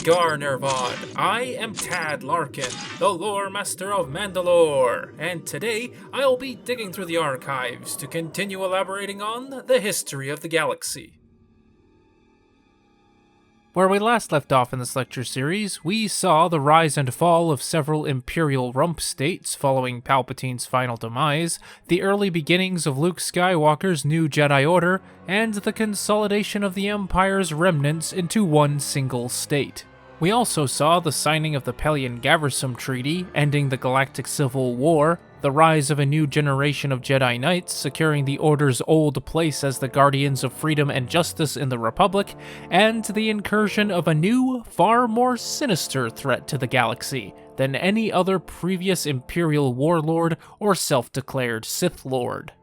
Gar Nervod. I am Tad Larkin, the lore master of Manda-LORE, and today I'll be digging through the archives to continue elaborating on the history of the galaxy. Where we last left off in this lecture series, we saw the rise and fall of several Imperial rump states following Palpatine's final demise, the early beginnings of Luke Skywalker's new Jedi Order, and the consolidation of the Empire's remnants into one single state. We also saw the signing of the Pelion-Gaversum Treaty, ending the Galactic Civil War, the rise of a new generation of Jedi Knights, securing the Order's old place as the guardians of freedom and justice in the Republic, and the incursion of a new, far more sinister threat to the galaxy than any other previous Imperial warlord or self-declared Sith Lord.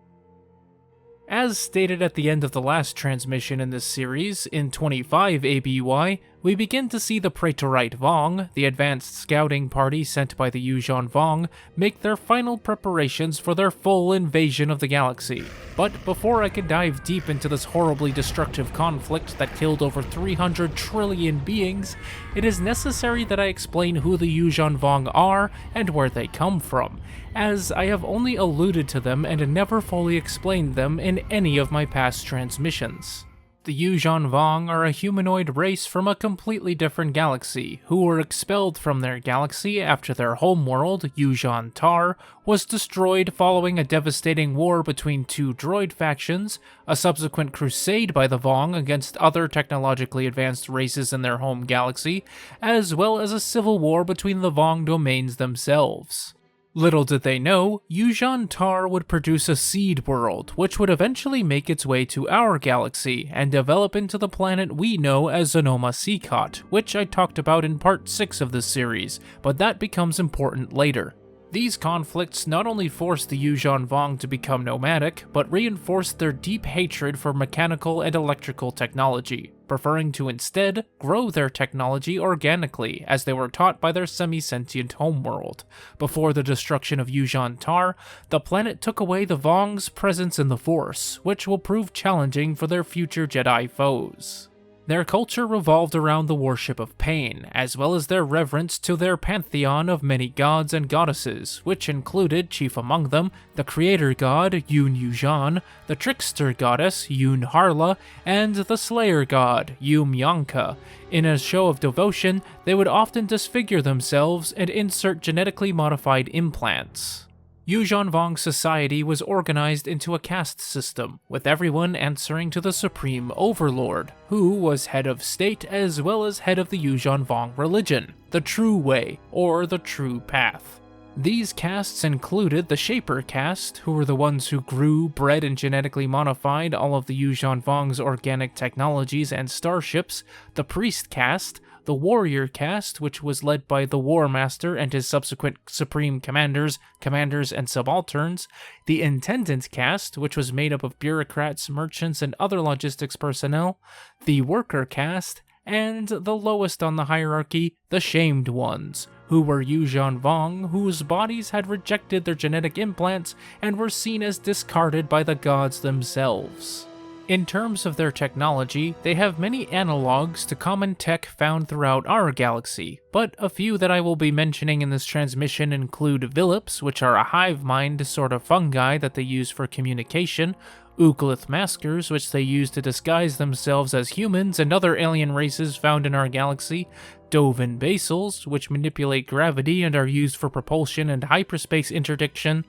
As stated at the end of the last transmission in this series, in 25 ABY, we begin to see the Praetorite Vong, the advanced scouting party sent by the Yuuzhan Vong, make their final preparations for their full invasion of the galaxy. But before I can dive deep into this horribly destructive conflict that killed over 300 trillion beings, it is necessary that I explain who the Yuuzhan Vong are and where they come from, as I have only alluded to them and never fully explained them in any of my past transmissions. The Yuuzhan Vong are a humanoid race from a completely different galaxy, who were expelled from their galaxy after their homeworld, Yuuzhan Tar, was destroyed following a devastating war between two droid factions, a subsequent crusade by the Vong against other technologically advanced races in their home galaxy, as well as a civil war between the Vong domains themselves. Little did they know, Yuuzhan Tar would produce a seed world, which would eventually make its way to our galaxy and develop into the planet we know as Zonoma-Sekot, which I talked about in part 6 of this series, but that becomes important later. These conflicts not only forced the Yuuzhan Vong to become nomadic, but reinforced their deep hatred for mechanical and electrical technology, preferring to instead grow their technology organically as they were taught by their semi-sentient homeworld. Before the destruction of Yuuzhan Tar, the planet took away the Vong's presence in the Force, which will prove challenging for their future Jedi foes. Their culture revolved around the worship of pain, as well as their reverence to their pantheon of many gods and goddesses, which included, chief among them, the creator god, Yun Yuuzhan, the trickster goddess, Yun Harla, and the slayer god, Yum Yanka. In a show of devotion, they would often disfigure themselves and insert genetically modified implants. Yuuzhan Vong society was organized into a caste system, with everyone answering to the Supreme Overlord, who was head of state as well as head of the Yuuzhan Vong religion, the True Way, or the True Path. These castes included the Shaper caste, who were the ones who grew, bred, and genetically modified all of the Yuuzhan Vong's organic technologies and starships, the Priest caste, the Warrior caste, which was led by the War Master and his subsequent Supreme Commanders, and Subalterns, the Intendant caste, which was made up of bureaucrats, merchants, and other logistics personnel, the Worker caste, and the lowest on the hierarchy, the Shamed Ones, who were Yuuzhan Vong, whose bodies had rejected their genetic implants and were seen as discarded by the gods themselves. In terms of their technology, they have many analogues to common tech found throughout our galaxy, but a few that I will be mentioning in this transmission include Vilips, which are a hive mind sort of fungi that they use for communication, Ooglith maskers, which they use to disguise themselves as humans and other alien races found in our galaxy, Dovin basils, which manipulate gravity and are used for propulsion and hyperspace interdiction,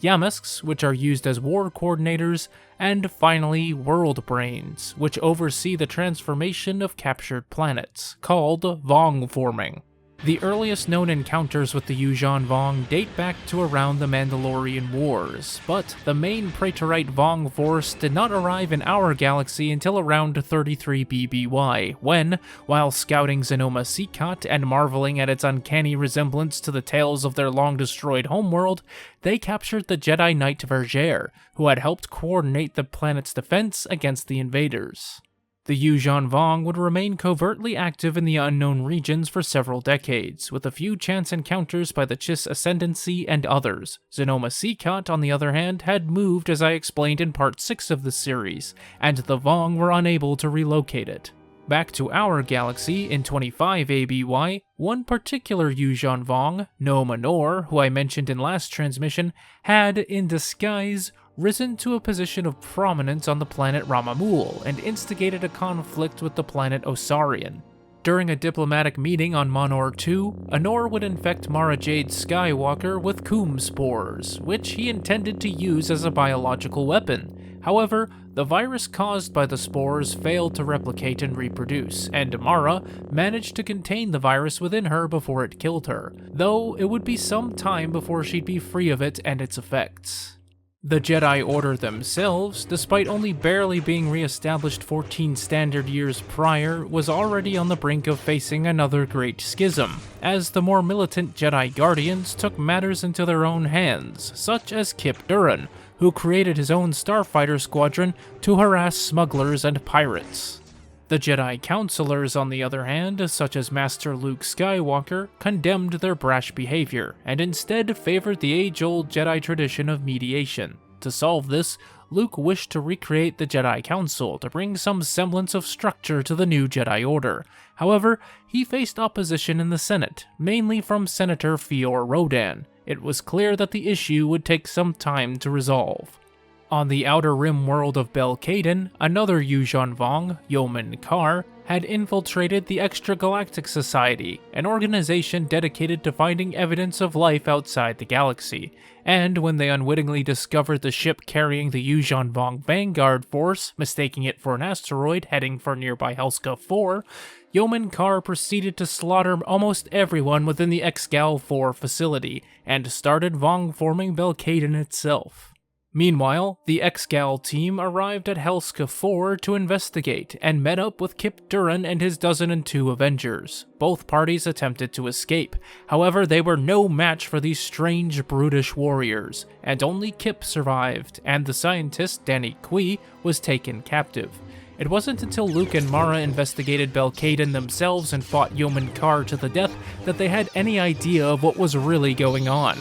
Yamasks, which are used as war coordinators, and finally World Brains, which oversee the transformation of captured planets, called Vong forming. The earliest known encounters with the Yuuzhan Vong date back to around the Mandalorian Wars, but the main Praetorite Vong force did not arrive in our galaxy until around 33 BBY, when, while scouting Zonoma-Sekot and marveling at its uncanny resemblance to the tales of their long-destroyed homeworld, they captured the Jedi Knight Vergere, who had helped coordinate the planet's defense against the invaders. The Yuuzhan Vong would remain covertly active in the unknown regions for several decades, with a few chance encounters by the Chiss Ascendancy and others. Zonoma-Sekot, on the other hand, had moved as I explained in part 6 of the series, and the Vong were unable to relocate it. Back to our galaxy in 25 ABY, one particular Yuuzhan Vong, Manda-LORE, who I mentioned in last transmission, had, in disguise, risen to a position of prominence on the planet Ramamul and instigated a conflict with the planet Osarian. During a diplomatic meeting on Manor 2, Anor would infect Mara Jade Skywalker with Coom spores, which he intended to use as a biological weapon. However, the virus caused by the spores failed to replicate and reproduce, and Mara managed to contain the virus within her before it killed her, though it would be some time before she'd be free of it and its effects. The Jedi Order themselves, despite only barely being re-established 14 standard years prior, was already on the brink of facing another great schism, as the more militant Jedi Guardians took matters into their own hands, such as Kyp Durron, who created his own starfighter squadron to harass smugglers and pirates. The Jedi Counselors, on the other hand, such as Master Luke Skywalker, condemned their brash behavior, and instead favored the age-old Jedi tradition of mediation. To solve this, Luke wished to recreate the Jedi Council to bring some semblance of structure to the new Jedi Order. However, he faced opposition in the Senate, mainly from Senator Fior Rodan. It was clear that the issue would take some time to resolve. On the outer rim world of Belkaden, another Yuuzhan Vong, Yeoman Kar, had infiltrated the Extragalactic Society, an organization dedicated to finding evidence of life outside the galaxy, and when they unwittingly discovered the ship carrying the Yuuzhan Vong Vanguard Force, mistaking it for an asteroid heading for nearby Helska 4, Yeoman Kar proceeded to slaughter almost everyone within the Exgal 4 facility, and started Vong forming Belkaden itself. Meanwhile, the Exgal team arrived at Helska 4 to investigate and met up with Kyp Durron and his 102 Avengers. Both parties attempted to escape, however they were no match for these strange, brutish warriors, and only Kyp survived, and the scientist, Danny Kui, was taken captive. It wasn't until Luke and Mara investigated Belkaden themselves and fought Yeoman Kar to the death that they had any idea of what was really going on.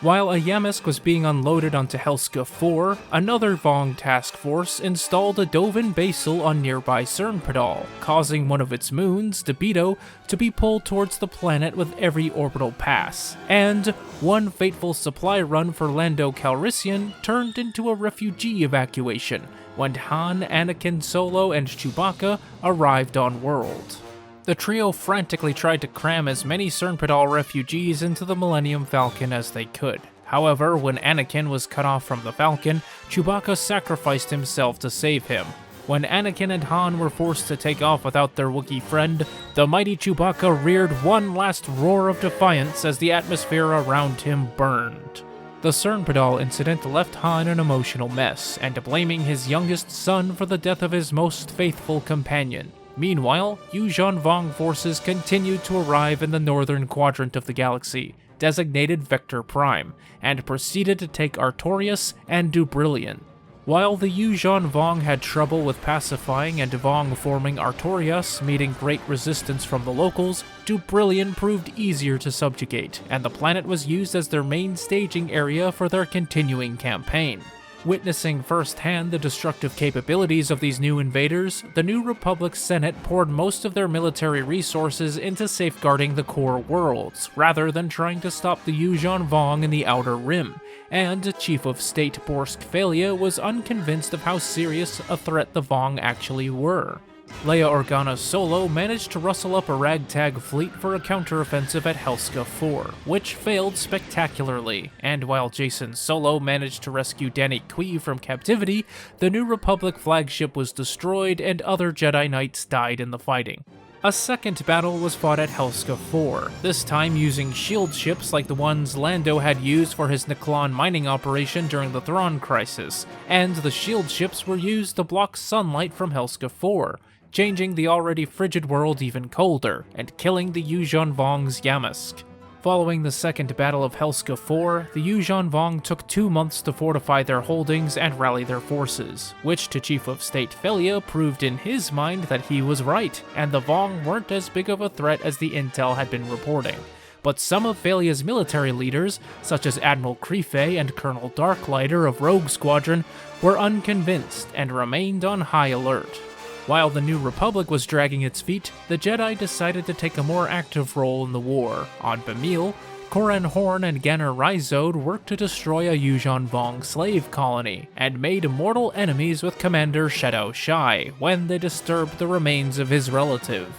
While a Yamsk was being unloaded onto Helska 4, another Vong task force installed a Dovin Basal on nearby Cernpedal, causing one of its moons, Debito, to be pulled towards the planet with every orbital pass, and one fateful supply run for Lando Calrissian turned into a refugee evacuation when Han, Anakin Solo, and Chewbacca arrived on world. The trio frantically tried to cram as many Cernpedal refugees into the Millennium Falcon as they could. However, when Anakin was cut off from the Falcon, Chewbacca sacrificed himself to save him. When Anakin and Han were forced to take off without their Wookiee friend, the mighty Chewbacca reared one last roar of defiance as the atmosphere around him burned. The Cernpedal incident left Han an emotional mess, and blaming his youngest son for the death of his most faithful companion. Meanwhile, Yuuzhan Vong forces continued to arrive in the northern quadrant of the galaxy, designated Vector Prime, and proceeded to take Artorias and Dubrillion. While the Yuuzhan Vong had trouble with pacifying and Vong forming Artorias, meeting great resistance from the locals, Dubrillion proved easier to subjugate, and the planet was used as their main staging area for their continuing campaign. Witnessing firsthand the destructive capabilities of these new invaders, the New Republic Senate poured most of their military resources into safeguarding the core worlds, rather than trying to stop the Yuuzhan Vong in the Outer Rim, and Chief of State Borsk Felia was unconvinced of how serious a threat the Vong actually were. Leia Organa Solo managed to rustle up a ragtag fleet for a counteroffensive at Helska 4, which failed spectacularly, and while Jacen Solo managed to rescue Danny Kui from captivity, the New Republic flagship was destroyed and other Jedi Knights died in the fighting. A second battle was fought at Helska 4, this time using shield ships like the ones Lando had used for his Niklon mining operation during the Thrawn crisis, and the shield ships were used to block sunlight from Helska 4, changing the already frigid world even colder, and killing the Yuuzhan Vong's Yamsk. Following the second battle of Helska 4, the Yuuzhan Vong took 2 months to fortify their holdings and rally their forces, which to Chief of State Felia proved in his mind that he was right, and the Vong weren't as big of a threat as the intel had been reporting. But some of Felia's military leaders, such as Admiral Crefe and Colonel Darklighter of Rogue Squadron, were unconvinced and remained on high alert. While the New Republic was dragging its feet, the Jedi decided to take a more active role in the war. On Bemil, Corran Horn and Ganner Rhysode worked to destroy a Yuuzhan Vong slave colony, and made mortal enemies with Commander Shadow Shai when they disturbed the remains of his relative.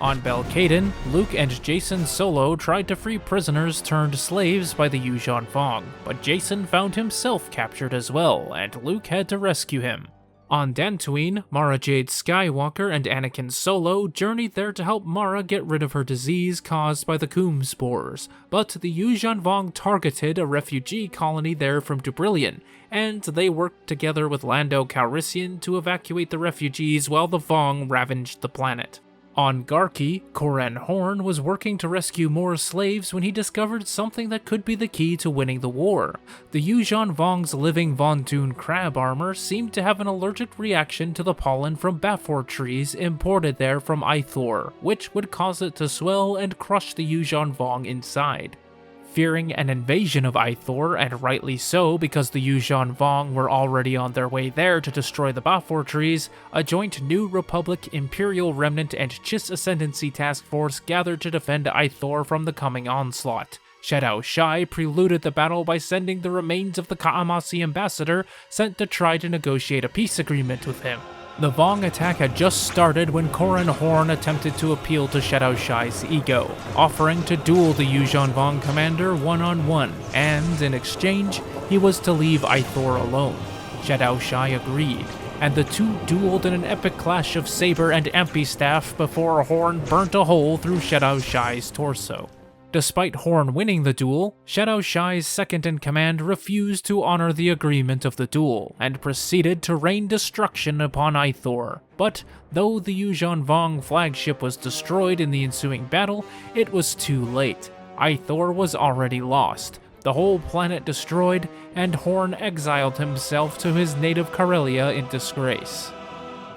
On Belkaden, Luke and Jacen Solo tried to free prisoners turned slaves by the Yuuzhan Vong, but Jacen found himself captured as well, and Luke had to rescue him. On Dantooine, Mara Jade Skywalker and Anakin Solo journeyed there to help Mara get rid of her disease caused by the Coom spores, but the Yuuzhan Vong targeted a refugee colony there from Dubrillion, and they worked together with Lando Calrissian to evacuate the refugees while the Vong ravaged the planet. On Garki, Corran Horn was working to rescue more slaves when he discovered something that could be the key to winning the war. The Yuuzhan Vong's living Von Dune crab armor seemed to have an allergic reaction to the pollen from Bafor trees imported there from Ithor, which would cause it to swell and crush the Yuuzhan Vong inside. Fearing an invasion of Ithor, and rightly so because the Yuuzhan Vong were already on their way there to destroy the Bafor trees, a joint New Republic, Imperial Remnant, and Chiss Ascendancy task force gathered to defend Ithor from the coming onslaught. Shadow Shai preluded the battle by sending the remains of the Ka'amasi ambassador sent to try to negotiate a peace agreement with him. The Vong attack had just started when Corran Horn attempted to appeal to Shadow Shai's ego, offering to duel the Yuuzhan Vong commander one-on-one, and in exchange, he was to leave Ithor alone. Shadow Shai agreed, and the two dueled in an epic clash of saber and amphi-staff before Horn burnt a hole through Shadow Shai's torso. Despite Horn winning the duel, Shadow Shai's second-in-command refused to honor the agreement of the duel, and proceeded to rain destruction upon Ithor. But though the Yuuzhan Vong flagship was destroyed in the ensuing battle, it was too late. Ithor was already lost, the whole planet destroyed, and Horn exiled himself to his native Corellia in disgrace.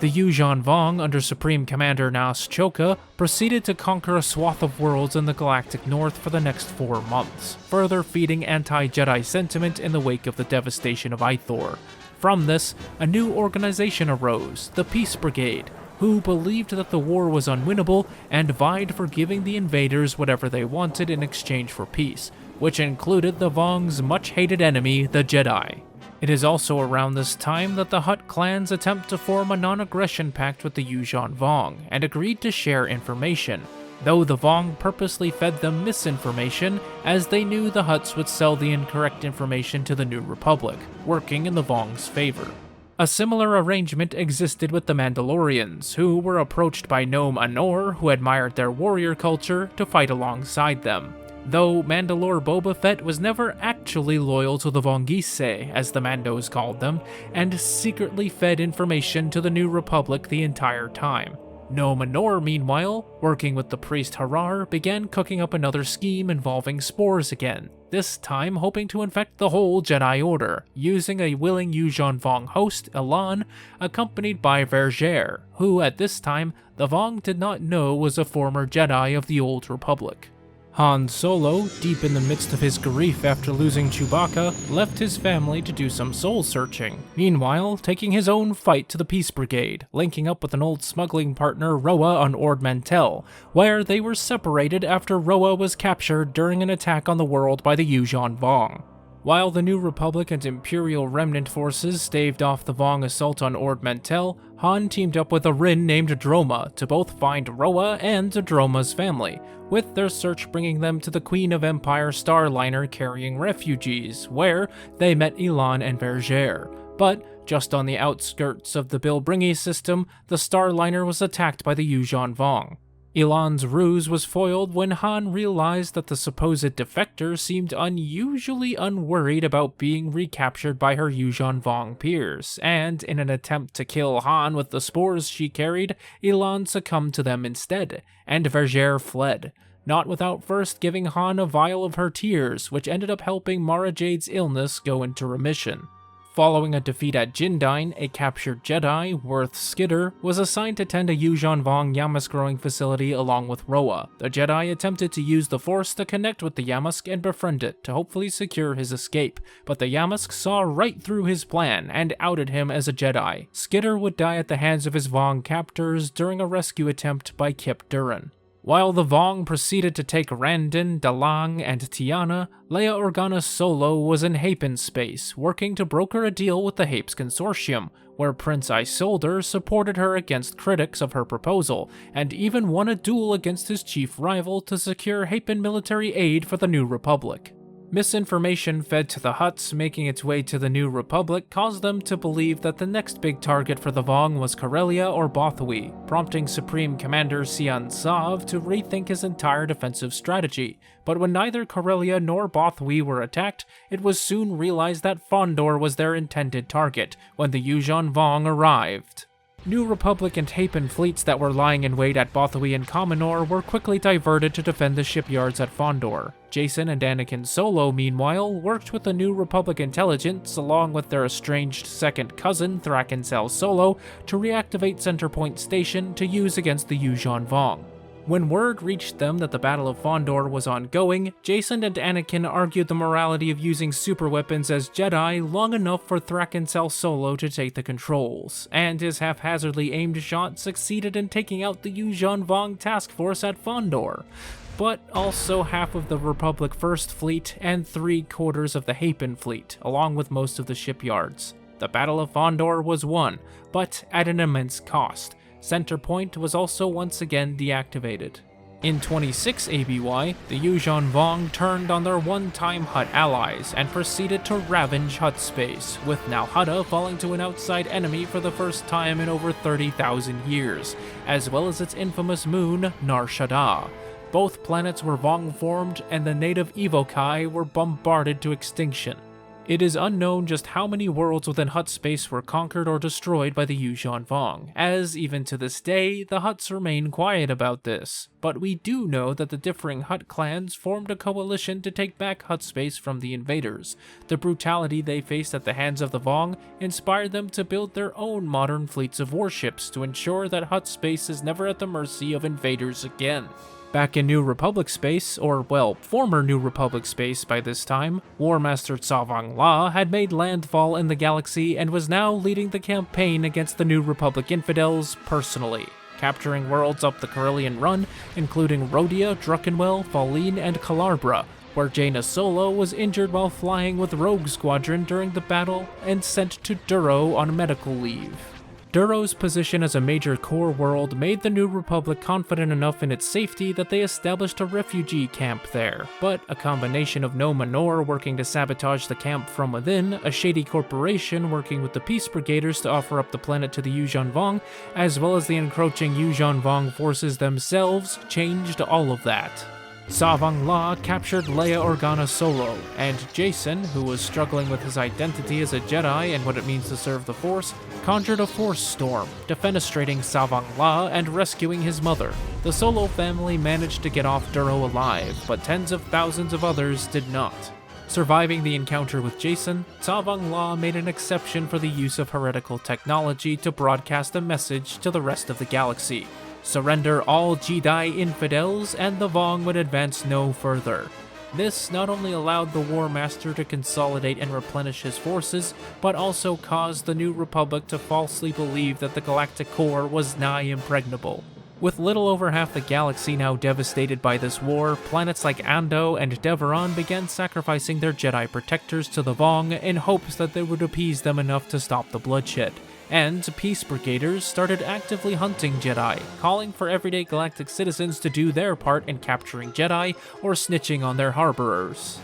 The Yuuzhan Vong, under Supreme Commander Nas Choka, proceeded to conquer a swath of worlds in the galactic north for the next 4 months, further feeding anti-Jedi sentiment in the wake of the devastation of Ithor. From this, a new organization arose, the Peace Brigade, who believed that the war was unwinnable and vied for giving the invaders whatever they wanted in exchange for peace, which included the Vong's much-hated enemy, the Jedi. It is also around this time that the Hutt clans attempt to form a non-aggression pact with the Yuuzhan Vong, and agreed to share information, though the Vong purposely fed them misinformation as they knew the Hutts would sell the incorrect information to the New Republic, working in the Vong's favor. A similar arrangement existed with the Mandalorians, who were approached by Nome Anor, who admired their warrior culture, to fight alongside them. Though Manda-LORE Boba Fett was never actually loyal to the Vongese, as the Mandos called them, and secretly fed information to the New Republic the entire time. Nome Anor, meanwhile, working with the priest Harar, began cooking up another scheme involving spores again, this time hoping to infect the whole Jedi Order, using a willing Yuuzhan Vong host, Elan, accompanied by Vergere, who at this time the Vong did not know was a former Jedi of the Old Republic. Han Solo, deep in the midst of his grief after losing Chewbacca, left his family to do some soul-searching, meanwhile taking his own fight to the Peace Brigade, linking up with an old smuggling partner Roa on Ord Mantell, where they were separated after Roa was captured during an attack on the world by the Yuuzhan Vong. While the New Republic and Imperial Remnant forces staved off the Vong assault on Ord Mantell, Han teamed up with a Rin named Droma to both find Roa and Droma's family, with their search bringing them to the Queen of Empire starliner carrying refugees, where they met Elan and Vergere. But just on the outskirts of the Bilbringi system, the starliner was attacked by the Yuuzhan Vong. Elan's ruse was foiled when Han realized that the supposed defector seemed unusually unworried about being recaptured by her Yuuzhan Vong peers, and in an attempt to kill Han with the spores she carried, Elan succumbed to them instead, and Vergere fled, not without first giving Han a vial of her tears, which ended up helping Mara Jade's illness go into remission. Following a defeat at Jindain, a captured Jedi, Worth Skidder, was assigned to tend a Yuuzhan Vong Yamsk growing facility along with Roa. The Jedi attempted to use the Force to connect with the Yamsk and befriend it to hopefully secure his escape, but the Yamsk saw right through his plan and outed him as a Jedi. Skidder would die at the hands of his Vong captors during a rescue attempt by Kip Duran. While the Vong proceeded to take Randon, Dalang, and Tiana, Leia Organa Solo was in Hapen space, working to broker a deal with the Hapes Consortium, where Prince Isolder supported her against critics of her proposal, and even won a duel against his chief rival to secure Hapen military aid for the New Republic. Misinformation fed to the Hutts making its way to the New Republic caused them to believe that the next big target for the Vong was Corellia or Bothwy, prompting Supreme Commander Sian Sav to rethink his entire defensive strategy. But when neither Corellia nor Bothwy were attacked, it was soon realized that Fondor was their intended target when the Yuuzhan Vong arrived. New Republic and Hapen fleets that were lying in wait at Bothwy and Commenor were quickly diverted to defend the shipyards at Fondor. Jason and Anakin Solo, meanwhile, worked with the New Republic intelligence along with their estranged second cousin Thrakincel Solo to reactivate Centerpoint Station to use against the Yuuzhan Vong. When word reached them that the Battle of Fondor was ongoing, Jason and Anakin argued the morality of using superweapons as Jedi long enough for Thrakincel Solo to take the controls, and his haphazardly aimed shot succeeded in taking out the Yuuzhan Vong task force at Fondor, but also half of the Republic First Fleet and 3/4 of the Hapen Fleet, along with most of the shipyards. The Battle of Fondor was won, but at an immense cost. Centerpoint was also once again deactivated. In 26 ABY, the Yuuzhan Vong turned on their one-time Hutt allies and proceeded to ravage Hutt space, with Nalhutta falling to an outside enemy for the first time in over 30,000 years, as well as its infamous moon, Nar Shaddaa. Both planets were Vong-formed, and the native Evokai were bombarded to extinction. It is unknown just how many worlds within Hutt space were conquered or destroyed by the Yuuzhan Vong, as even to this day, the Hutts remain quiet about this. But we do know that the differing Hutt clans formed a coalition to take back Hutt space from the invaders. The brutality they faced at the hands of the Vong inspired them to build their own modern fleets of warships to ensure that Hutt space is never at the mercy of invaders again. Back in New Republic space, or well, former New Republic space by this time, War Master Tsavang La had made landfall in the galaxy and was now leading the campaign against the New Republic infidels personally, capturing worlds up the Corellian Run, including Rhodia, Druckenwell, Falleen, and Kalarbra, where Jaina Solo was injured while flying with Rogue Squadron during the battle and sent to Duro on medical leave. Duro's position as a major core world made the New Republic confident enough in its safety that they established a refugee camp there, but a combination of Manda-LORE working to sabotage the camp from within, a shady corporation working with the Peace Brigaders to offer up the planet to the Yuuzhan Vong, as well as the encroaching Yuuzhan Vong forces themselves, changed all of that. Tsavang La captured Leia Organa Solo, and Jason, who was struggling with his identity as a Jedi and what it means to serve the Force, conjured a Force storm, defenestrating Tsavang La and rescuing his mother. The Solo family managed to get off Duro alive, but tens of thousands of others did not. Surviving the encounter with Jason, Tsavang La made an exception for the use of heretical technology to broadcast a message to the rest of the galaxy. Surrender all Jedi infidels, and the Vong would advance no further. This not only allowed the War Master to consolidate and replenish his forces, but also caused the New Republic to falsely believe that the Galactic Core was nigh impregnable. With little over half the galaxy now devastated by this war, planets like Ando and Deveron began sacrificing their Jedi protectors to the Vong in hopes that they would appease them enough to stop the bloodshed. And Peace Brigaders started actively hunting Jedi, calling for everyday galactic citizens to do their part in capturing Jedi or snitching on their harborers.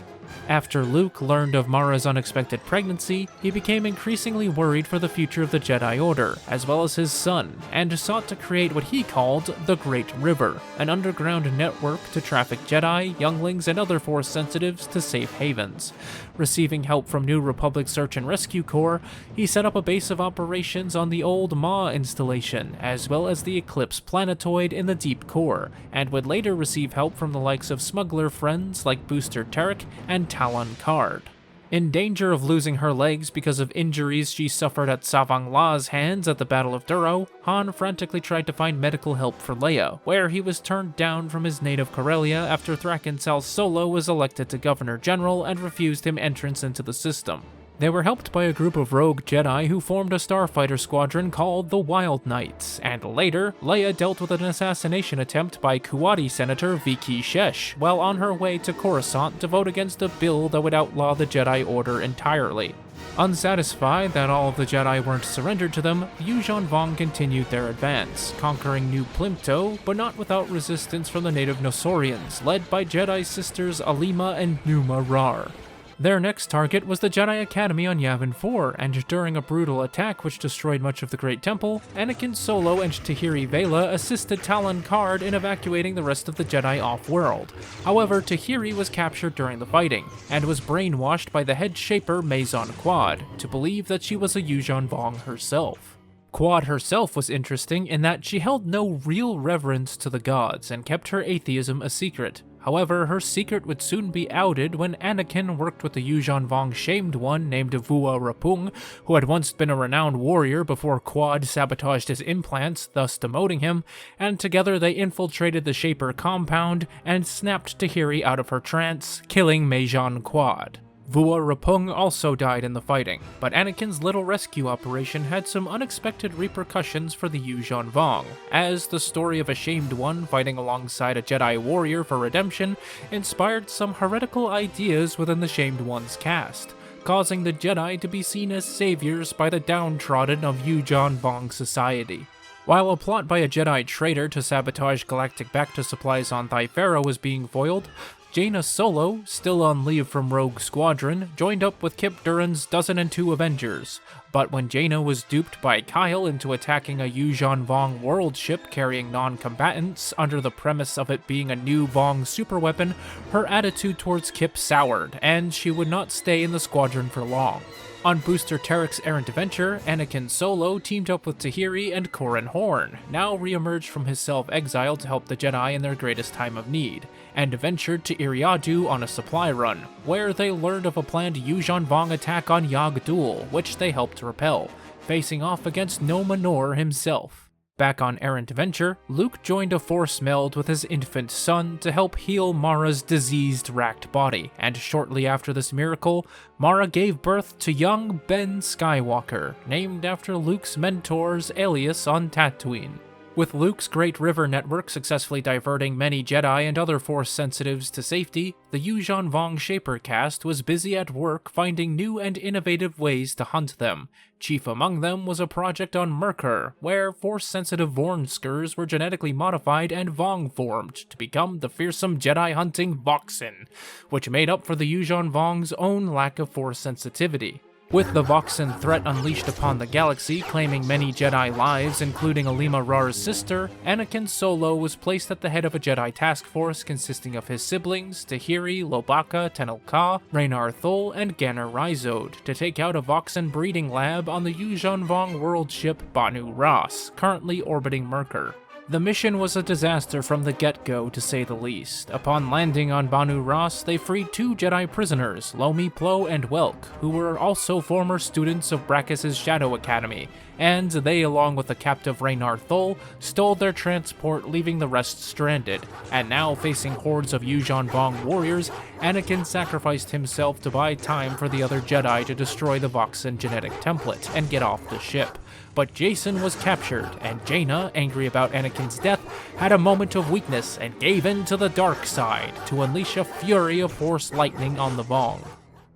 After Luke learned of Mara's unexpected pregnancy, he became increasingly worried for the future of the Jedi Order, as well as his son, and sought to create what he called the Great River, an underground network to traffic Jedi, younglings, and other Force sensitives to safe havens. Receiving help from New Republic Search and Rescue Corps, he set up a base of operations on the old Maw installation, as well as the Eclipse planetoid in the deep core, and would later receive help from the likes of smuggler friends like Booster Tarek and Talon Card. In danger of losing her legs because of injuries she suffered at Savang La's hands at the Battle of Duro, Han frantically tried to find medical help for Leia, where he was turned down from his native Corellia after Thraken Sal Solo was elected to Governor General and refused him entrance into the system. They were helped by a group of rogue Jedi who formed a starfighter squadron called the Wild Knights, and later, Leia dealt with an assassination attempt by Kuwati Senator Viki Shesh while on her way to Coruscant to vote against a bill that would outlaw the Jedi Order entirely. Unsatisfied that all of the Jedi weren't surrendered to them, Yuuzhan Vong continued their advance, conquering New Plimto, but not without resistance from the native Nosorians, led by Jedi sisters Alima and Numa Rar. Their next target was the Jedi Academy on Yavin 4, and during a brutal attack which destroyed much of the Great Temple, Anakin Solo and Tahiri Vela assisted Talon Karrde in evacuating the rest of the Jedi off-world. However, Tahiri was captured during the fighting, and was brainwashed by the head shaper Mazon Quad to believe that she was a Yuuzhan Vong herself. Quad herself was interesting in that she held no real reverence to the gods and kept her atheism a secret. However, her secret would soon be outed when Anakin worked with the Yuuzhan Vong Shamed One named Vua Rapung, who had once been a renowned warrior before Quad sabotaged his implants, thus demoting him, and together they infiltrated the Shaper compound and snapped Tahiri out of her trance, killing Mazon Quad. Vua Rapung also died in the fighting, but Anakin's little rescue operation had some unexpected repercussions for the Yuuzhan Vong, as the story of a Shamed One fighting alongside a Jedi warrior for redemption inspired some heretical ideas within the Shamed One's cast, causing the Jedi to be seen as saviors by the downtrodden of Yuuzhan Vong society. While a plot by a Jedi traitor to sabotage galactic Bacta supplies on Thifera was being foiled, Jaina Solo, still on leave from Rogue Squadron, joined up with Kip Duran's Dozen and Two Avengers, but when Jaina was duped by Kyle into attacking a Yuuzhan Vong world ship carrying non-combatants under the premise of it being a new Vong superweapon, her attitude towards Kip soured, and she would not stay in the squadron for long. On Booster Tarek's errant adventure, Anakin Solo teamed up with Tahiri and Corran Horn, now re-emerged from his self-exile to help the Jedi in their greatest time of need, and ventured to Iriadu on a supply run, where they learned of a planned Yuuzhan Vong attack on Yag Dul, which they helped repel, facing off against Nomenor himself. Back on errant venture, Luke joined a force meld with his infant son to help heal Mara's diseased, racked body, and shortly after this miracle, Mara gave birth to young Ben Skywalker, named after Luke's mentor's alias on Tatooine. With Luke's Great River network successfully diverting many Jedi and other Force sensitives to safety, the Yuuzhan Vong Shaper cast was busy at work finding new and innovative ways to hunt them. Chief among them was a project on Merkur, where Force-sensitive Vornskurs were genetically modified and Vong-formed to become the fearsome Jedi-hunting Voxen, which made up for the Yuuzhan Vong's own lack of Force sensitivity. With the Voxen threat unleashed upon the galaxy claiming many Jedi lives, including Alima Rar's sister, Anakin Solo was placed at the head of a Jedi task force consisting of his siblings, Tahiri, Lobaka, Tenel Ka, Raynar Thul, and Ganner Rhizode, to take out a Voxen breeding lab on the Yuuzhan Vong world ship Banu Ras, currently orbiting Merkur. The mission was a disaster from the get-go, to say the least. Upon landing on Banu Ras, they freed two Jedi prisoners, Lomi Plo and Welk, who were also former students of Brakkus' Shadow Academy, and they, along with the captive Raynar Thul, stole their transport, leaving the rest stranded. And now, facing hordes of Yuuzhan Vong warriors, Anakin sacrificed himself to buy time for the other Jedi to destroy the Voxen genetic template and get off the ship. But Jacen was captured, and Jaina, angry about Anakin's death, had a moment of weakness and gave in to the dark side to unleash a fury of Force lightning on the Vong.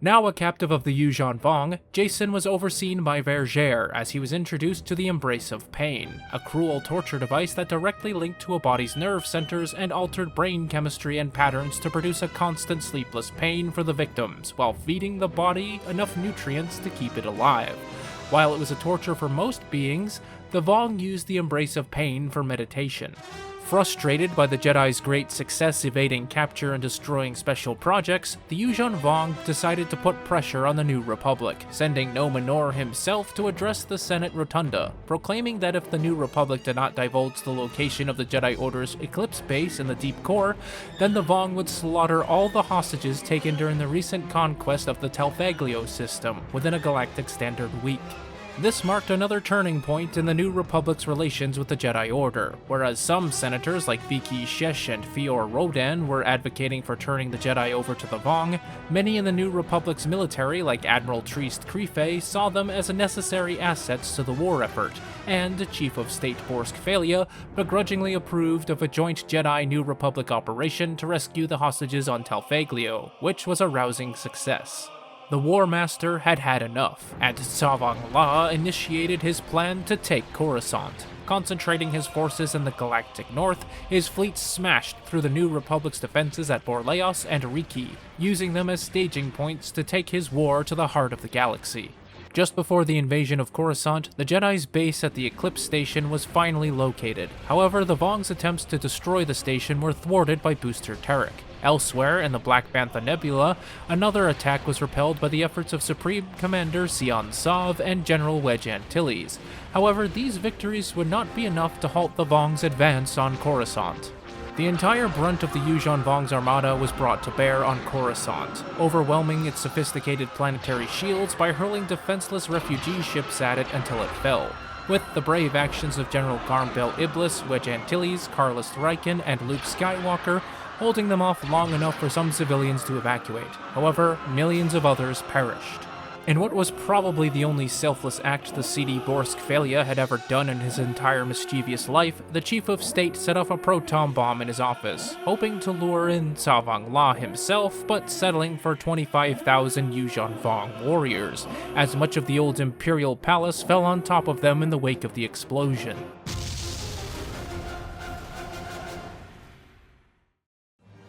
Now a captive of the Yuuzhan Vong, Jacen was overseen by Vergere as he was introduced to the Embrace of Pain, a cruel torture device that directly linked to a body's nerve centers and altered brain chemistry and patterns to produce a constant sleepless pain for the victims, while feeding the body enough nutrients to keep it alive. While it was a torture for most beings, the Vong used the Embrace of Pain for meditation. Frustrated by the Jedi's great success evading capture and destroying special projects, the Yuuzhan Vong decided to put pressure on the New Republic, sending Manda-LORE himself to address the Senate Rotunda, proclaiming that if the New Republic did not divulge the location of the Jedi Order's Eclipse base in the Deep Core, then the Vong would slaughter all the hostages taken during the recent conquest of the Talfaglio system within a galactic standard week. This marked another turning point in the New Republic's relations with the Jedi Order, whereas some senators like Viki Shesh and Fior Rodan were advocating for turning the Jedi over to the Vong, many in the New Republic's military like Admiral Triest Krife saw them as necessary assets to the war effort, and Chief of State Borsk Felia begrudgingly approved of a joint Jedi-New Republic operation to rescue the hostages on Talfaglio, which was a rousing success. The War Master had had enough, and Savang La initiated his plan to take Coruscant. Concentrating his forces in the galactic north, his fleet smashed through the New Republic's defenses at Borleos and Riki, using them as staging points to take his war to the heart of the galaxy. Just before the invasion of Coruscant, the Jedi's base at the Eclipse station was finally located. However, the Vong's attempts to destroy the station were thwarted by Booster Terek. Elsewhere, in the Black Bantha Nebula, another attack was repelled by the efforts of Supreme Commander Sion Sav and General Wedge Antilles. However, these victories would not be enough to halt the Vong's advance on Coruscant. The entire brunt of the Yuuzhan Vong's armada was brought to bear on Coruscant, overwhelming its sophisticated planetary shields by hurling defenseless refugee ships at it until it fell. With the brave actions of General Garmbel Iblis, Wedge Antilles, Carlos Riken, and Luke Skywalker, holding them off long enough for some civilians to evacuate. However, millions of others perished. In what was probably the only selfless act the seedy Borsk Felia had ever done in his entire mischievous life, the Chief of State set off a proton bomb in his office, hoping to lure in Savang La himself, but settling for 25,000 Yuuzhan Vong warriors, as much of the old Imperial Palace fell on top of them in the wake of the explosion.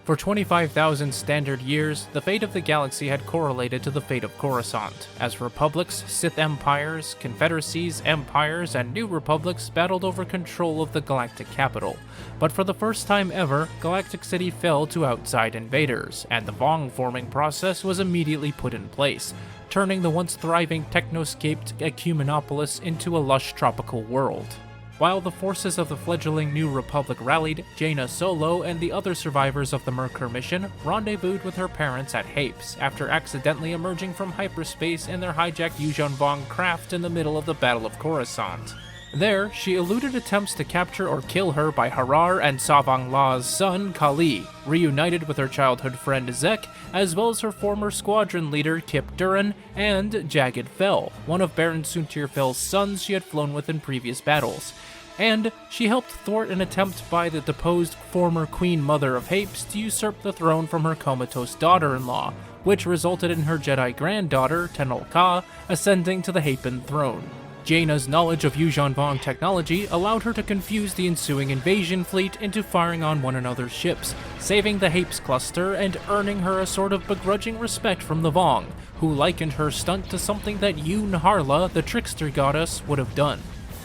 For 25,000 standard years, the fate of the galaxy had correlated to the fate of Coruscant, as republics, Sith empires, confederacies, empires, and new republics battled over control of the galactic capital. But for the first time ever, Galactic City fell to outside invaders, and the Vong forming process was immediately put in place, turning the once thriving technoscaped Ecumenopolis into a lush tropical world. While the forces of the fledgling New Republic rallied, Jaina Solo and the other survivors of the Merkur mission rendezvoused with her parents at Hapes after accidentally emerging from hyperspace in their hijacked Yuuzhan Vong craft in the middle of the Battle of Coruscant. There, she eluded attempts to capture or kill her by Harar and Savang La's son, Kali, reunited with her childhood friend Zek, as well as her former squadron leader Kip Duran, and Jagged Fel, one of Baron Suntir Fel's sons she had flown with in previous battles. And she helped thwart an attempt by the deposed former Queen Mother of Hapes to usurp the throne from her comatose daughter-in-law, which resulted in her Jedi granddaughter, Tenel Ka, ascending to the Hapen throne. Jaina's knowledge of Yuuzhan Vong technology allowed her to confuse the ensuing invasion fleet into firing on one another's ships, saving the Hapes cluster and earning her a sort of begrudging respect from the Vong, who likened her stunt to something that Yoon Harla, the trickster goddess, would have done.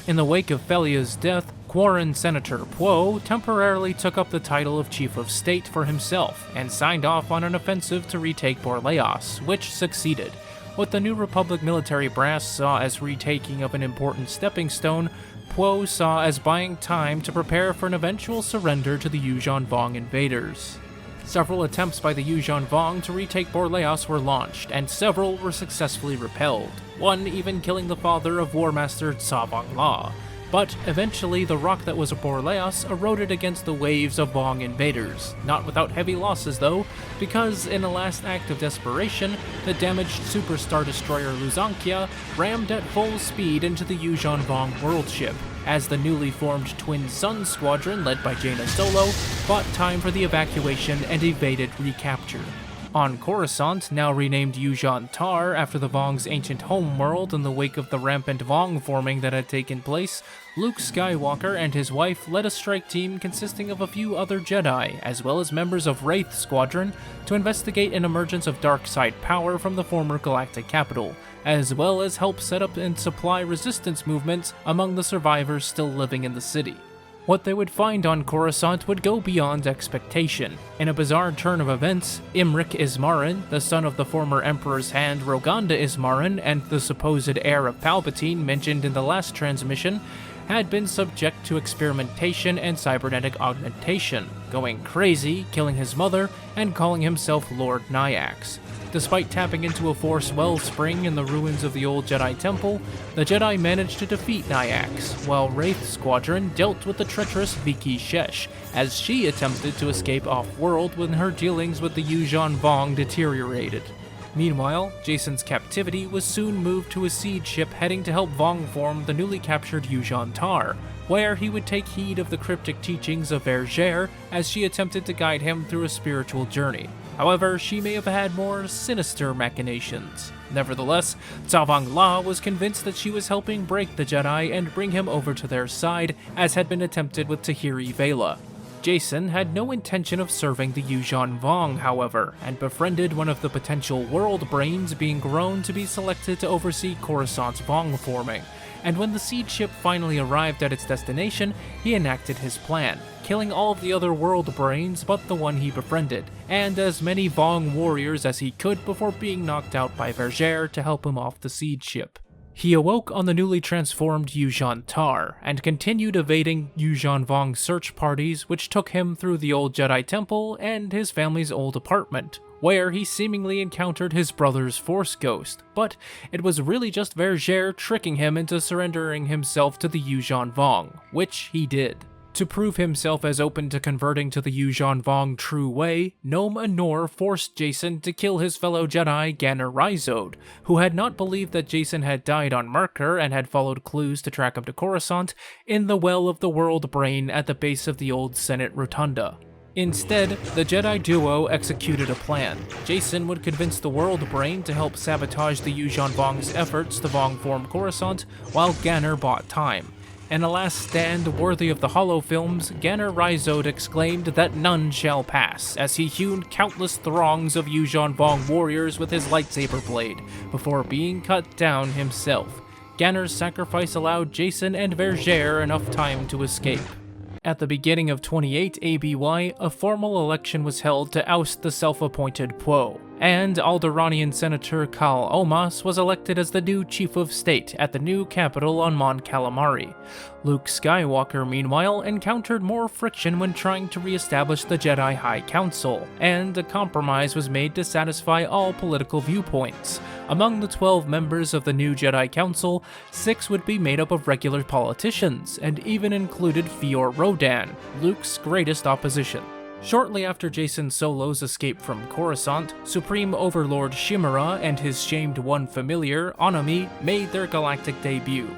In the wake of Felia's death, Quarren Senator Puo temporarily took up the title of Chief of State for himself and signed off on an offensive to retake Borleos, which succeeded. What the New Republic military brass saw as retaking of an important stepping stone, Puo saw as buying time to prepare for an eventual surrender to the Yuuzhan Vong invaders. Several attempts by the Yuuzhan Vong to retake Borleos were launched, and several were successfully repelled, one even killing the father of War Master Savang La. But eventually the rock that was Borleos eroded against the waves of Vong invaders, not without heavy losses though, because in a last act of desperation, the damaged Superstar Destroyer Luzankia rammed at full speed into the Yuuzhan Vong world ship, as the newly formed Twin Sun Squadron led by Jaina Solo bought time for the evacuation and evaded recapture. On Coruscant, now renamed Yuuzhan Tar after the Vong's ancient homeworld in the wake of the rampant Vong forming that had taken place, Luke Skywalker and his wife led a strike team consisting of a few other Jedi, as well as members of Wraith Squadron, to investigate an emergence of dark side power from the former galactic capital, as well as help set up and supply resistance movements among the survivors still living in the city. What they would find on Coruscant would go beyond expectation. In a bizarre turn of events, Imrik Ismarin, the son of the former Emperor's Hand Roganda Ismarin and the supposed heir of Palpatine mentioned in the last transmission, had been subject to experimentation and cybernetic augmentation, going crazy, killing his mother, and calling himself Lord Nyax. Despite tapping into a Force wellspring in the ruins of the old Jedi Temple, the Jedi managed to defeat Nyax, while Wraith's squadron dealt with the treacherous Viki Shesh, as she attempted to escape off-world when her dealings with the Yuuzhan Vong deteriorated. Meanwhile, Jacen's captivity was soon moved to a siege ship heading to help Vong form the newly captured Yuuzhan Tar, where he would take heed of the cryptic teachings of Vergere as she attempted to guide him through a spiritual journey. However, she may have had more sinister machinations. Nevertheless, Tsavang La was convinced that she was helping break the Jedi and bring him over to their side, as had been attempted with Tahiri Vela. Jacen had no intention of serving the Yuuzhan Vong, however, and befriended one of the potential world brains being grown to be selected to oversee Coruscant's Vong forming. And when the siege ship finally arrived at its destination, he enacted his plan, killing all of the other world brains but the one he befriended, and as many Vong warriors as he could before being knocked out by Vergere to help him off the siege ship. He awoke on the newly transformed Yuuzhan Tar, and continued evading Yuuzhan Vong search parties which took him through the old Jedi Temple and his family's old apartment, where he seemingly encountered his brother's Force Ghost, but it was really just Vergere tricking him into surrendering himself to the Yuuzhan Vong, which he did. To prove himself as open to converting to the Yuuzhan Vong true way, Nome Anor forced Jacen to kill his fellow Jedi Ganner Rhysode, who had not believed that Jacen had died on Merkur and had followed clues to track him to Coruscant, in the well of the world brain at the base of the old Senate Rotunda. Instead, the Jedi duo executed a plan. Jacen would convince the world brain to help sabotage the Yuuzhan Vong's efforts to Vong form Coruscant, while Ganner bought time. In a last stand worthy of the Hollow films, Ganner Rhysode exclaimed that none shall pass, as he hewn countless throngs of Yuuzhan Vong warriors with his lightsaber blade, before being cut down himself. Ganner's sacrifice allowed Jacen and Vergere enough time to escape. At the beginning of 28 ABY, a formal election was held to oust the self-appointed Pwo, and Alderaanian Senator Kal Omas was elected as the new Chief of State at the new capital on Mon Calamari. Luke Skywalker, meanwhile, encountered more friction when trying to re-establish the Jedi High Council, and a compromise was made to satisfy all political viewpoints. Among the 12 members of the new Jedi Council, 6 would be made up of regular politicians, and even included Fior Rodan, Luke's greatest opposition. Shortly after Jacen Solo's escape from Coruscant, Supreme Overlord Shimura and his shamed one familiar, Onami, made their galactic debut.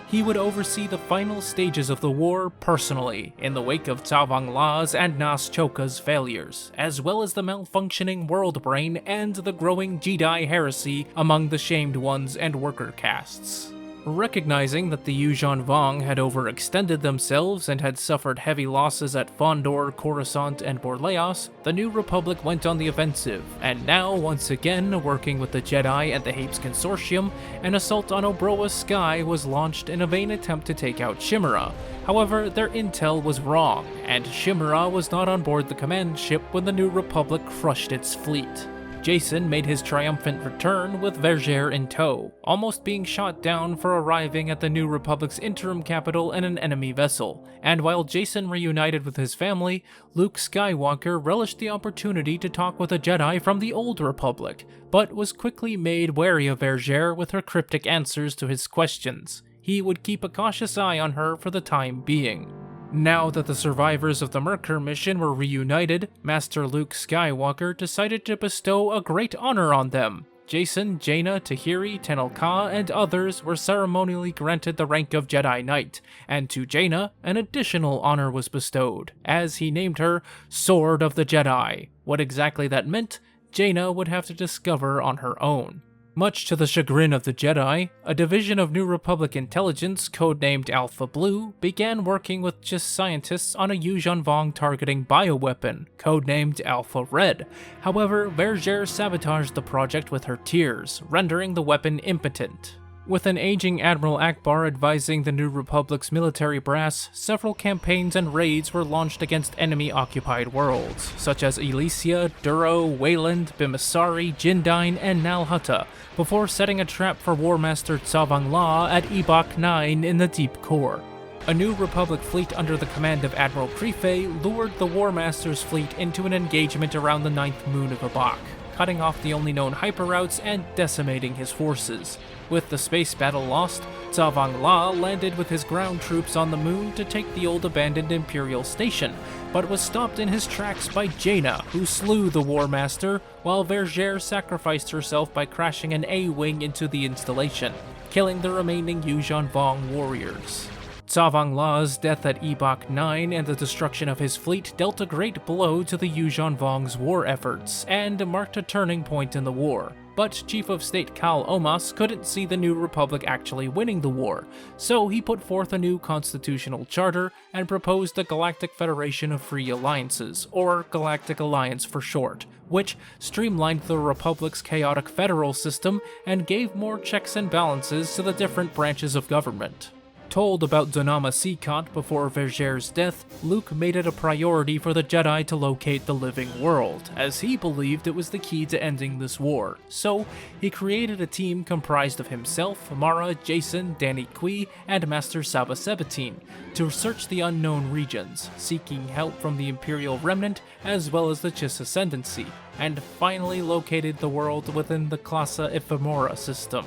He would oversee the final stages of the war personally, in the wake of Tsavang La's and Nas Choka's failures, as well as the malfunctioning world brain and the growing Jedi heresy among the shamed ones and worker castes. Recognizing that the Yuuzhan Vong had overextended themselves and had suffered heavy losses at Fondor, Coruscant, and Borleos, the New Republic went on the offensive, and now, once again, working with the Jedi and the Hapes Consortium, an assault on Obroa Sky was launched in a vain attempt to take out Shimura. However, their intel was wrong, and Shimura was not on board the command ship when the New Republic crushed its fleet. Jacen made his triumphant return with Vergere in tow, almost being shot down for arriving at the New Republic's interim capital in an enemy vessel, and while Jacen reunited with his family, Luke Skywalker relished the opportunity to talk with a Jedi from the Old Republic, but was quickly made wary of Vergere with her cryptic answers to his questions. He would keep a cautious eye on her for the time being. Now that the survivors of the Merkur mission were reunited, Master Luke Skywalker decided to bestow a great honor on them. Jacen, Jaina, Tahiri, Tenel Ka, and others were ceremonially granted the rank of Jedi Knight, and to Jaina, an additional honor was bestowed, as he named her Sword of the Jedi. What exactly that meant, Jaina would have to discover on her own. Much to the chagrin of the Jedi, a division of New Republic intelligence, codenamed Alpha Blue, began working with just scientists on a Yuuzhan Vong targeting bioweapon, codenamed Alpha Red. However, Vergere sabotaged the project with her tears, rendering the weapon impotent. With an aging Admiral Akbar advising the New Republic's military brass, several campaigns and raids were launched against enemy-occupied worlds, such as Ylesia, Duro, Wayland, Emissary, Jindyne, and Nal Hutta, before setting a trap for War Master Tsavang La at Ebok 9 in the Deep Core. A New Republic fleet under the command of Admiral Crefe lured the War Master's fleet into an engagement around the 9th moon of Ebok, cutting off the only known hyperroutes and decimating his forces. With the space battle lost, Tsavang La landed with his ground troops on the moon to take the old abandoned Imperial station, but was stopped in his tracks by Jaina, who slew the War Master, while Vergere sacrificed herself by crashing an A-wing into the installation, killing the remaining Yuuzhan Vong warriors. Tsavang La's death at Ebok 9 and the destruction of his fleet dealt a great blow to the Yuuzhan Vong's war efforts, and marked a turning point in the war. But Chief of State Kal Omas couldn't see the New Republic actually winning the war, so he put forth a new constitutional charter and proposed a Galactic Federation of Free Alliances, or Galactic Alliance for short, which streamlined the Republic's chaotic federal system and gave more checks and balances to the different branches of government. Told about Donama Seacont before Vergere's death, Luke made it a priority for the Jedi to locate the living world, as he believed it was the key to ending this war. So, he created a team comprised of himself, Mara, Jason, Danny Kui, and Master Saba Sabatine to search the unknown regions, seeking help from the Imperial Remnant as well as the Chiss Ascendancy, and finally located the world within the Classa Ephemera system.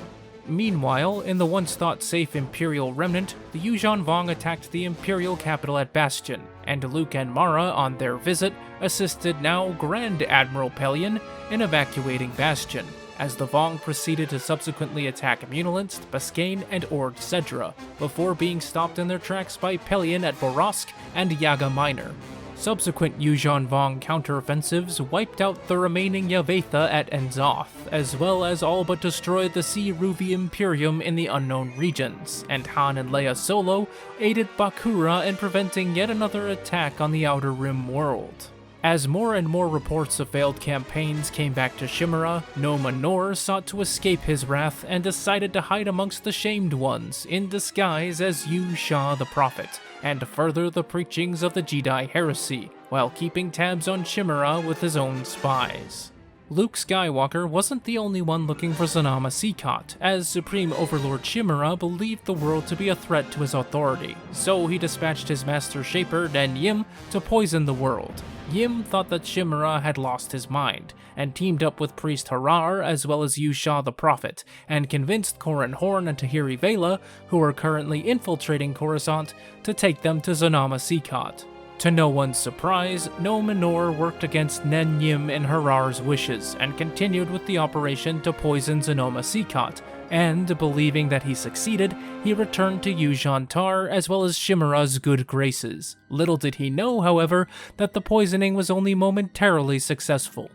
Meanwhile, in the once-thought safe Imperial Remnant, the Yuuzhan Vong attacked the Imperial capital at Bastion, and Luke and Mara, on their visit, assisted now Grand Admiral Pelion in evacuating Bastion, as the Vong proceeded to subsequently attack Munilinst, Bascain, and Ord Cedra, before being stopped in their tracks by Pelion at Borosk and Yaga Minor. Subsequent Yuuzhan Vong counteroffensives wiped out the remaining Yavetha at Enzoth, as well as all but destroyed the Sea Ruvi Imperium in the unknown regions, and Han and Leia Solo aided Bakura in preventing yet another attack on the Outer Rim world. As more and more reports of failed campaigns came back to Chimera, Manda-LORE sought to escape his wrath and decided to hide amongst the Shamed Ones in disguise as Yuuzhan the Prophet, and further the preachings of the Jedi heresy, while keeping tabs on Chimera with his own spies. Luke Skywalker wasn't the only one looking for Donama Seacont, as Supreme Overlord Chimera believed the world to be a threat to his authority, so he dispatched his Master Shaper Den Yim to poison the world. Yim thought that Chimera had lost his mind, and teamed up with Priest Harar as well as Yuuzhan the Prophet, and convinced Corran Horn and Tahiri Vela, who are currently infiltrating Coruscant, to take them to Donama Seacont. To no one's surprise, Manda-LORE worked against Nen Yim and Harar's wishes, and continued with the operation to poison Donama Seacont, and, believing that he succeeded, he returned to Yuuzhan Tar as well as Chimera's good graces. Little did he know, however, that the poisoning was only momentarily successful.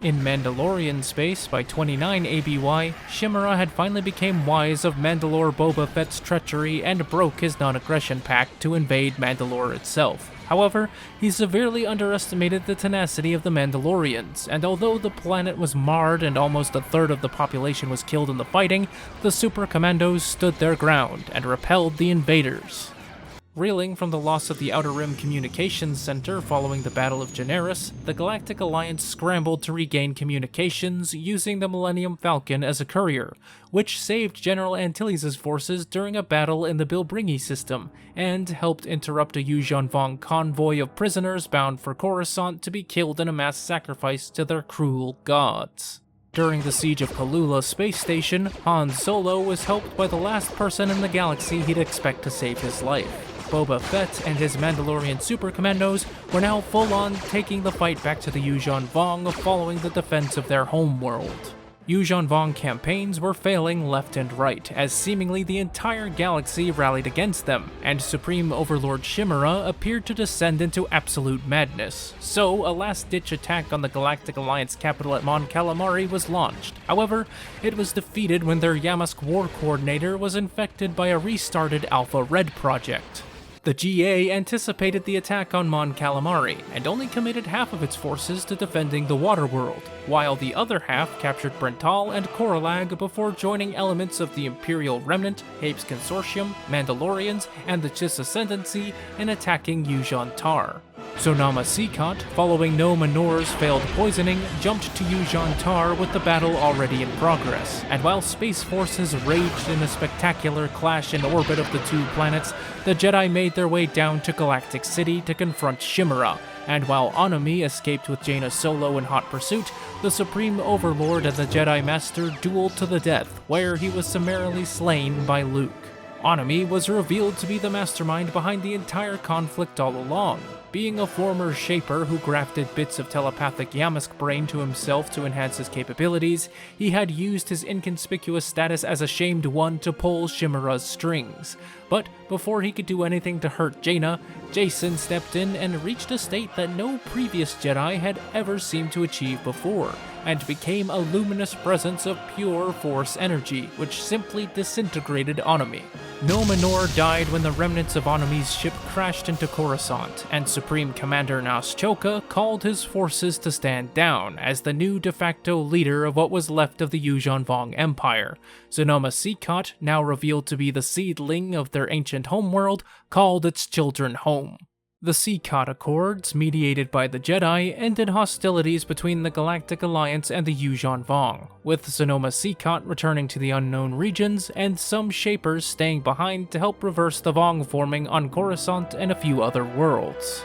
In Mandalorian space, by 29 ABY, Chimera had finally become wise of Mandalore Boba Fett's treachery and broke his non-aggression pact to invade Mandalore itself. However, he severely underestimated the tenacity of the Mandalorians, and although the planet was marred and almost a third of the population was killed in the fighting, the Super Commandos stood their ground and repelled the invaders. Reeling from the loss of the Outer Rim Communications Center following the Battle of Generis, the Galactic Alliance scrambled to regain communications using the Millennium Falcon as a courier, which saved General Antilles' forces during a battle in the Bilbringi system, and helped interrupt a Yuuzhan Vong convoy of prisoners bound for Coruscant to be killed in a mass sacrifice to their cruel gods. During the siege of Kalula Space Station, Han Solo was helped by the last person in the galaxy he'd expect to save his life. Boba Fett and his Mandalorian Super Commandos were now full-on taking the fight back to the Yuuzhan Vong following the defense of their homeworld. Yuuzhan Vong campaigns were failing left and right, as seemingly the entire galaxy rallied against them, and Supreme Overlord Chimera appeared to descend into absolute madness. So, a last-ditch attack on the Galactic Alliance capital at Mon Calamari was launched. However, it was defeated when their Yamask war coordinator was infected by a restarted Alpha Red project. The GA anticipated the attack on Mon Calamari and only committed half of its forces to defending the Waterworld, while the other half captured Brental and Coralag before joining elements of the Imperial Remnant, Hape's Consortium, Mandalorians, and the Chiss Ascendancy in attacking Yuuzhan Tar. Sonama Seacot, following No Manore's failed poisoning, jumped to Yuuzhan Tar with the battle already in progress, and while space forces raged in a spectacular clash in orbit of the two planets, the Jedi made their way down to Galactic City to confront Chimera, and while Anami escaped with Jaina Solo in hot pursuit, the Supreme Overlord and the Jedi Master dueled to the death, where he was summarily slain by Luke. Anami was revealed to be the mastermind behind the entire conflict all along. Being a former Shaper who grafted bits of telepathic Yamask brain to himself to enhance his capabilities, he had used his inconspicuous status as a shamed one to pull Chimera's strings. But before he could do anything to hurt Jaina, Jacen stepped in and reached a state that no previous Jedi had ever seemed to achieve before, and became a luminous presence of pure Force energy, which simply disintegrated Anami. No Manor died when the remnants of Anami's ship crashed into Coruscant, and Supreme Commander Nas Choka called his forces to stand down as the new de facto leader of what was left of the Yuuzhan Vong Empire. Sonoma Seacot, now revealed to be the seedling of their ancient homeworld, called its children home. The Seacot Accords, mediated by the Jedi, ended hostilities between the Galactic Alliance and the Yuuzhan Vong, with Sonoma Seacot returning to the unknown regions and some Shapers staying behind to help reverse the Vong forming on Coruscant and a few other worlds.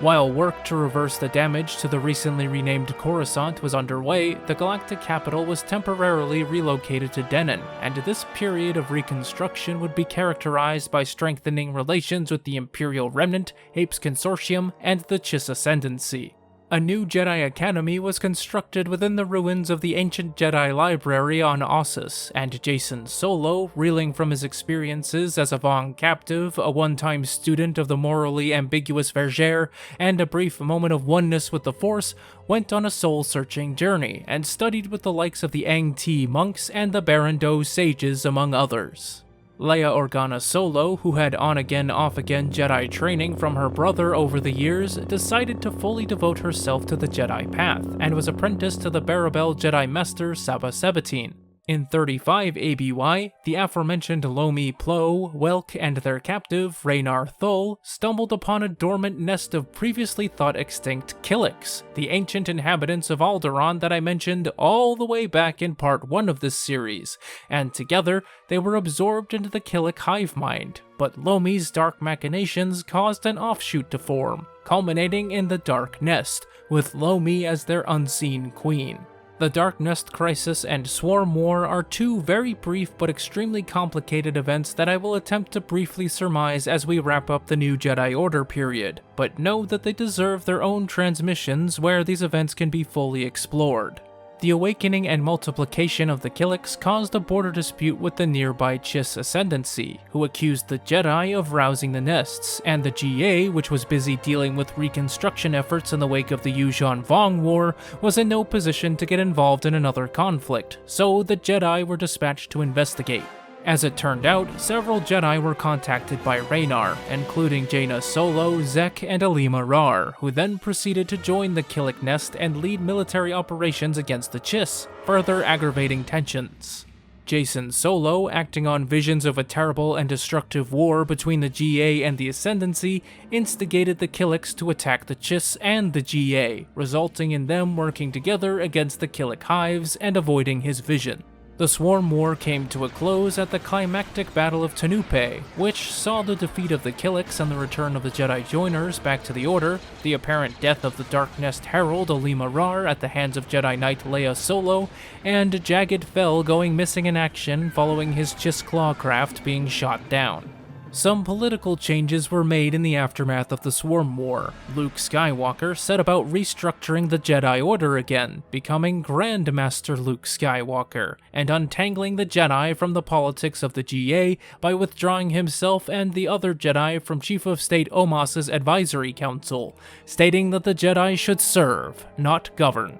While work to reverse the damage to the recently renamed Coruscant was underway, the galactic capital was temporarily relocated to Denon, and this period of reconstruction would be characterized by strengthening relations with the Imperial Remnant, Hape's Consortium, and the Chiss Ascendancy. A new Jedi Academy was constructed within the ruins of the ancient Jedi Library on Ossus, and Jacen Solo, reeling from his experiences as a Vong captive, a one-time student of the morally ambiguous Vergere, and a brief moment of oneness with the Force, went on a soul-searching journey, and studied with the likes of the Ang-Ti monks and the Barrandov sages, among others. Leia Organa Solo, who had on-again, off-again Jedi training from her brother over the years, decided to fully devote herself to the Jedi path, and was apprenticed to the Barabel Jedi Master Saba Sabatine. In 35 ABY, the aforementioned Lomi Plo, Welk, and their captive, Raynar Thul, stumbled upon a dormant nest of previously thought extinct Killiks, the ancient inhabitants of Alderaan that I mentioned all the way back in part 1 of this series, and together they were absorbed into the Killik hive mind, but Lomi's dark machinations caused an offshoot to form, culminating in the Dark Nest, with Lomi as their unseen queen. The Dark Nest Crisis and Swarm War are two very brief but extremely complicated events that I will attempt to briefly surmise as we wrap up the New Jedi Order period, but know that they deserve their own transmissions where these events can be fully explored. The awakening and multiplication of the Killiks caused a border dispute with the nearby Chiss Ascendancy, who accused the Jedi of rousing the nests, and the GA, which was busy dealing with reconstruction efforts in the wake of the Yuuzhan Vong War, was in no position to get involved in another conflict, so the Jedi were dispatched to investigate. As it turned out, several Jedi were contacted by Raynar, including Jaina Solo, Zek, and Alima Rar, who then proceeded to join the Killik Nest and lead military operations against the Chiss, further aggravating tensions. Jacen Solo, acting on visions of a terrible and destructive war between the GA and the Ascendancy, instigated the Killiks to attack the Chiss and the GA, resulting in them working together against the Killik hives and avoiding his vision. The Swarm War came to a close at the climactic Battle of Tanupe, which saw the defeat of the Killiks and the return of the Jedi Joiners back to the Order, the apparent death of the Dark Nest Herald Alima Rar at the hands of Jedi Knight Leia Solo, and Jagged Fell going missing in action following his Chiss Clawcraft being shot down. Some political changes were made in the aftermath of the Swarm War. Luke Skywalker set about restructuring the Jedi Order again, becoming Grand Master Luke Skywalker, and untangling the Jedi from the politics of the GA by withdrawing himself and the other Jedi from Chief of State Omos's advisory council, stating that the Jedi should serve, not govern.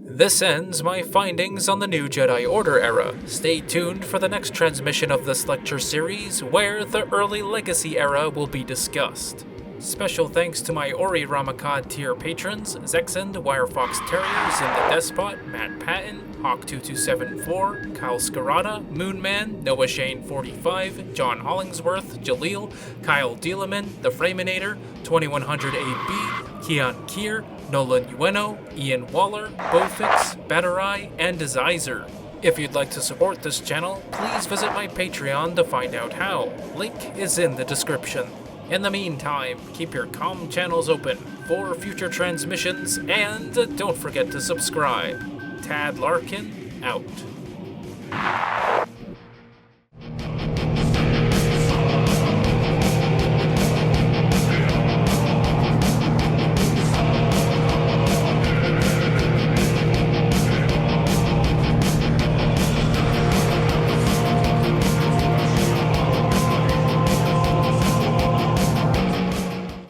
This ends my findings on the new Jedi Order era. Stay tuned for the next transmission of this lecture series, where the early Legacy era will be discussed. Special thanks to my Ori Ramakad tier patrons, Zexend, Wirefox Terriers, In the Despot, Matt Patton, Hawk2274, Kyle Scarata, Moonman, Noah Shane 45, John Hollingsworth, Jaleel, Kyle Dealeman, The Framinator, 2100 AB, Keon Kier, Nolan Ueno, Ian Waller, Bofix, Batterai, and Zizer. If you'd like to support this channel, please visit my Patreon to find out how. Link is in the description. In the meantime, keep your comm channels open for future transmissions, and don't forget to subscribe. Tad Larkin, out.